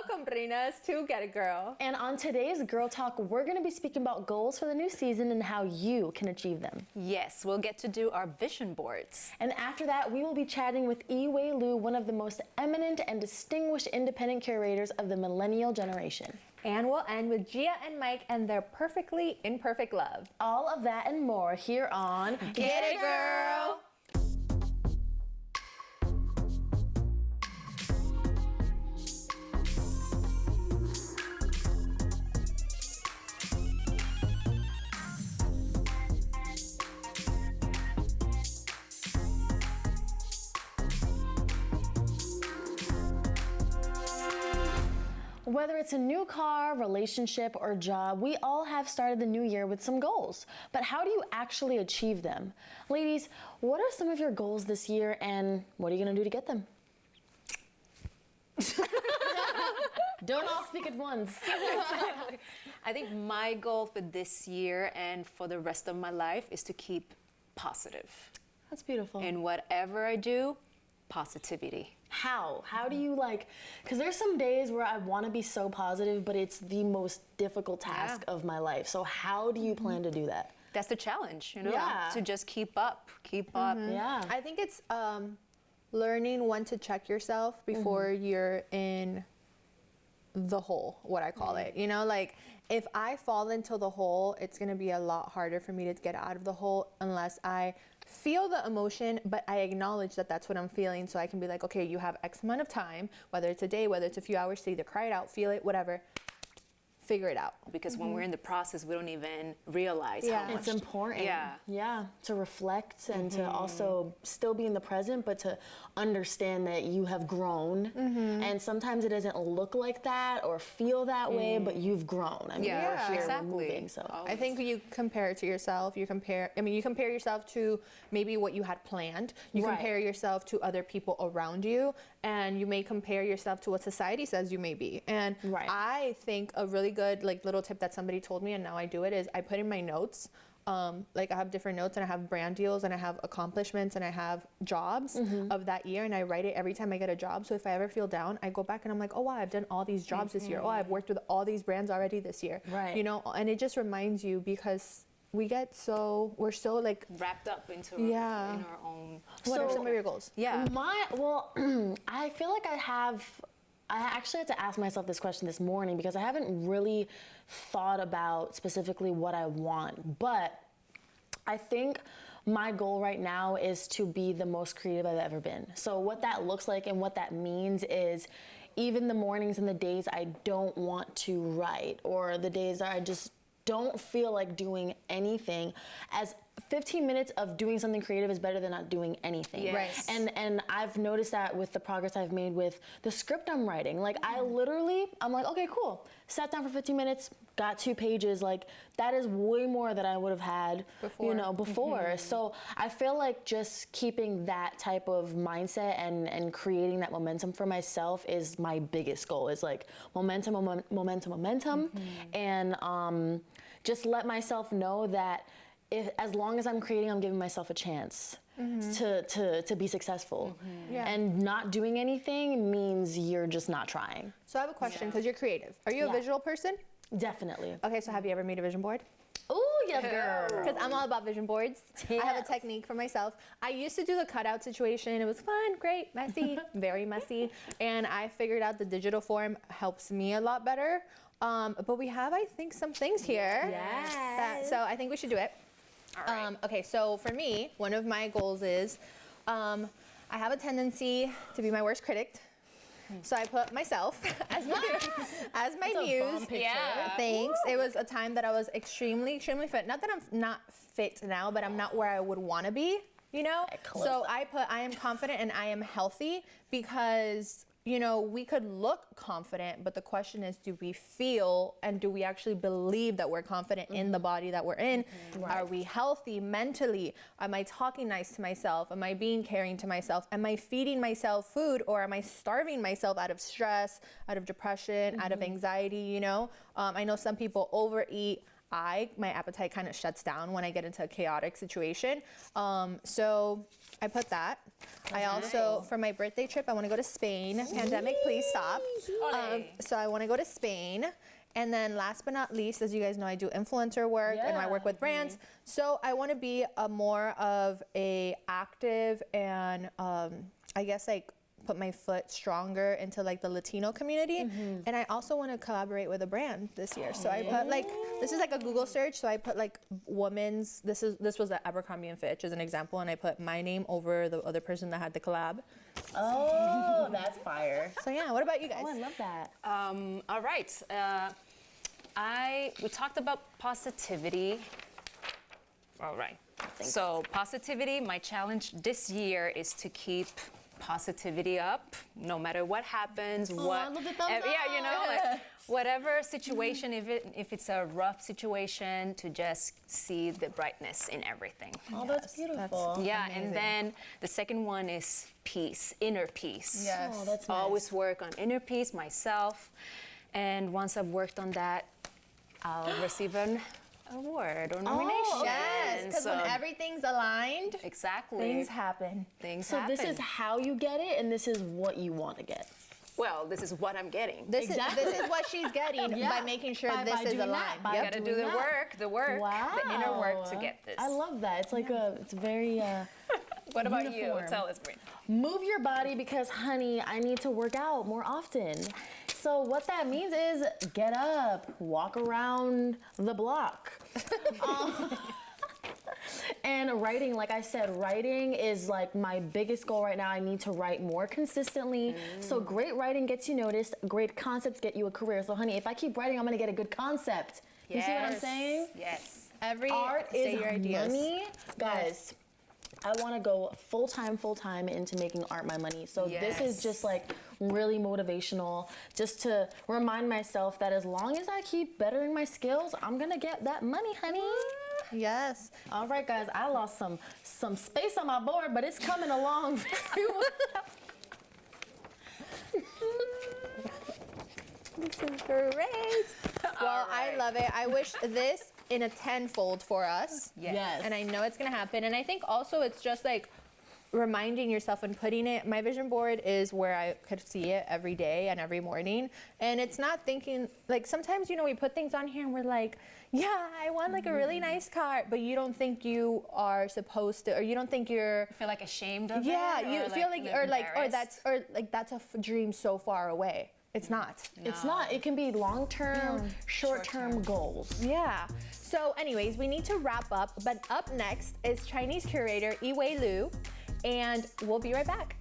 Welcome, Reinas, to Get It Girl. And on today's Girl Talk, we're going to be speaking about goals for the new season and how you can achieve them. Yes, we'll get to do our vision boards. And after that, we will be chatting with Yi-Wei Liu, one of the most eminent and distinguished independent curators of the millennial generation. And we'll end with Gia and Mike and their perfectly imperfect love. All of that and more here on Get It Girl! Whether it's a new car, relationship, or job, we all have started the new year with some goals. But how do you actually achieve them? Ladies, what are some of your goals this year and what are you gonna do to get them? Don't all speak at once. I think my goal for this year and for the rest of my life is to keep positive. That's beautiful. In whatever I do, positivity. How do you because there's some days where I want to be so positive, but it's the most difficult task of my life. So how do you plan to do that? That's the challenge, Yeah. to just keep up. Yeah. I think it's learning when to check yourself before you're in the hole, what I call it. If I fall into the hole, it's going to be a lot harder for me to get out of the hole unless I feel the emotion, but I acknowledge that that's what I'm feeling, so I can be like, okay, you have X amount of time, whether it's a day, whether it's a few hours, to either cry it out, feel it, whatever, figure it out. Because when we're in the process, we don't even realize how much. It's important. Yeah, to reflect and to also still be in the present, but to understand that you have grown. And sometimes it doesn't look like that or feel that way, but you've grown. I mean, we're here, exactly. we're moving, so. I think you compare it to yourself. You compare yourself to maybe what you had planned. You compare yourself to other people around you, and you may compare yourself to what society says you may be. And I think a really good little tip that somebody told me, and now I do it, is I put in my notes. I have different notes, and I have brand deals, and I have accomplishments, and I have jobs of that year, and I write it every time I get a job. So if I ever feel down, I go back and I'm like, oh wow, I've done all these jobs this year. Oh, I've worked with all these brands already this year. And it just reminds you, because we're so wrapped up into in our own. What are some of your goals? I feel like I actually had to ask myself this question this morning because I haven't really thought about specifically what I want, but I think my goal right now is to be the most creative I've ever been. So what that looks like and what that means is even the mornings and the days I don't want to write, or the days that I just don't feel like doing anything, as 15 minutes of doing something creative is better than not doing anything. Yes. And I've noticed that with the progress I've made with the script I'm writing. I'm like, okay, cool. Sat down for 15 minutes, got 2 pages. That is way more than I would have had before. So I feel like just keeping that type of mindset and creating that momentum for myself is my biggest goal. Is momentum, and just let myself know that as long as I'm creating, I'm giving myself a chance to be successful. And not doing anything means you're just not trying. So I have a question, because you're creative. Are you a visual person? Definitely. Okay, so have you ever made a vision board? Oh, yes, girl. Because I'm all about vision boards. Yes. I have a technique for myself. I used to do the cutout situation. It was fun, great, messy, very messy. And I figured out the digital form helps me a lot better. But we have, I think, some things here. Yes. So I think we should do it. All right. Okay, so for me, one of my goals is I have a tendency to be my worst critic. So I put myself as my muse. Yeah. Thanks. It was a time that I was extremely fit. Not that I'm not fit now, but I'm not where I would want to be, So I am confident and I am healthy, because we could look confident, but the question is, do we feel and do we actually believe that we're confident in the body that we're in? Are we healthy mentally? Am I talking nice to myself? Am I being caring to myself? Am I feeding myself food, or am I starving myself out of stress, out of depression, out of anxiety? I know some people overeat. my appetite kind of shuts down when I get into a chaotic situation. So I put that. I also, for my birthday trip, I want to go to Spain. Pandemic, please stop. So I want to go to Spain. And then last but not least, as you guys know, I do influencer work and I work with brands. So I want to be a more of a active and I guess like put my foot stronger into like the Latino community. And I also want to collaborate with a brand this year. So I put like, this is like a Google search. So I put like women's, this was the Abercrombie & Fitch as an example. And I put my name over the other person that had the collab. Oh, that's fire. So yeah, what about you guys? Oh, I love that. All right. We talked about positivity. All right. So positivity, my challenge this year is to keep positivity up no matter what happens. I love the thumbs up. Yeah, you know, like whatever situation, if it's a rough situation, to just see the brightness in everything. Oh, that's beautiful. Yeah, and then the second one is peace, inner peace. Yes. Oh, that's nice. Always work on inner peace myself, and once I've worked on that, I'll receive an award or nomination. Yes, because when everything's aligned, exactly, things happen. So this is how you get it, and this is what you want to get. Well, this is what I'm getting. This is what she's getting by making sure By this is doing aligned. that, You gotta do the work, the inner work to get this. I love that. It's like it's very What about uniform. you? Tell us, Brina. Move your body because, honey, I need to work out more often. So what that means is get up, walk around the block. And writing, like I said, writing is like my biggest goal right now. I need to write more consistently. So great writing gets you noticed. Great concepts get you a career. So honey, if I keep writing, I'm gonna get a good concept. You see what I'm saying? Yes. Art say is your ideas. money. Guys, I want to go full time into making art my money. So this is just like really motivational, just to remind myself that as long as I keep bettering my skills, I'm gonna get that money, honey. Yes. All right, guys, I lost some space on my board, but it's coming along very well. This is great. Well, I love it. I wish this in a tenfold for us. Yes. And I know it's gonna happen. And I think also it's just like reminding yourself and putting it, my vision board is where I could see it every day and every morning. And it's not thinking, like sometimes, you know, we put things on here and we're like, yeah, I want like a really nice car, but you don't think you are supposed to, or you don't think you're, Feel like ashamed of it? yeah, you feel like, embarrassed? that's a dream so far away. It's not. It's not. It can be long-term, short-term goals. Yeah. So anyways, we need to wrap up, but up next is Chinese curator Yiwei Liu, and we'll be right back.